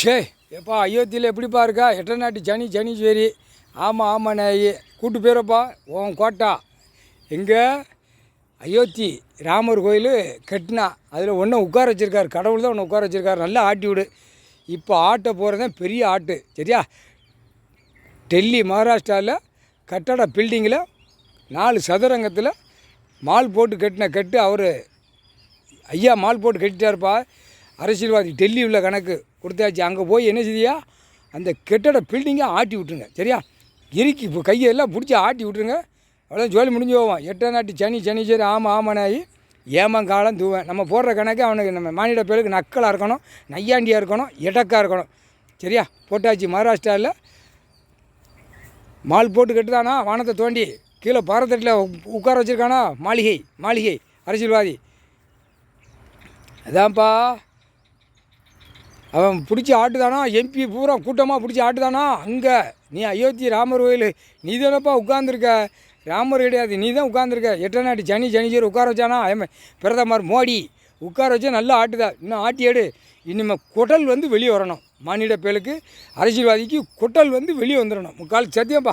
ஷே எப்பா அயோத்தியில் எப்படிப்பா இருக்கா எட்ட நாட்டு சனீஸ்வரி ஆமாம் நாயி கூட்டு போயிடப்பா உன் கோட்டா எங்கே அயோத்தி ராமர் கோயில் கட்டினா அதில் ஒன்றும் உட்கார வச்சுருக்காரு, கடவுள் தான் ஒன்று உட்கார வச்சுருக்காரு. நல்லா ஆட்டி விடு. இப்போ ஆட்ட போகிறதான் பெரிய ஆட்டு, சரியா? டெல்லி மகாராஷ்டிராவில் கட்டட பில்டிங்கில் 4 சதுரங்கத்தில் மால் போட்டு கட்டு அவர் ஐயா மால் போட்டு கட்டிட்டாருப்பா. அரசியல்வாதி டெல்லி உள்ள கணக்கு கொடுத்தாச்சு. அங்கே போய் என்ன செய்யா அந்த கட்டட பில்டிங்கை ஆட்டி விட்ருங்க, சரியா? இறுக்கி இப்போ கையெல்லாம் பிடிச்சி ஆட்டி விட்ருங்க. அவ்வளோ ஜோலி முடிஞ்சு போவான். எட்ட நாட்டு சனீஸ்வரி ஆமாம் ஏமங்காலம் தூவேன். நம்ம போடுற கணக்கு அவனுக்கு நம்ம மானிட பேருக்கு நக்கலாக இருக்கணும், நையாண்டியாக இருக்கணும், எடக்காக இருக்கணும், சரியா? போட்டாச்சு. மகாராஷ்டிராவில் மால் போட்டு கட்டுதானா, வானத்தை தோண்டி கீழே பாரதட்டில் உட்கார வச்சுருக்கானா, மாளிகை அரசியல்வாதி அதான்ப்பா. அவன் பிடிச்சி ஆட்டுதானா, எம்பி பூரா கூட்டமாக பிடிச்சி ஆட்டுதானா. அங்கே நீ அயோத்தி ராமர் கோயில் நீ தானப்பா உட்காந்துருக்க, ராமர் கிடையாது, நீ தான் உட்காந்துருக்க. எட்ட நாட்டு சனீஸ்வரி உட்கார வச்சானா, பிரதமர் மோடி உட்கார வச்சா நல்லா ஆட்டுதா. இன்னும் ஆட்டி எடு. இனிமேல் குடல் வந்து வெளியே வரணும். மானிட பேருக்கு அரசியல்வாதிக்கு குடல் வந்து வெளியே வந்துடணும். முக்கால் சத்தியம்ப்பா.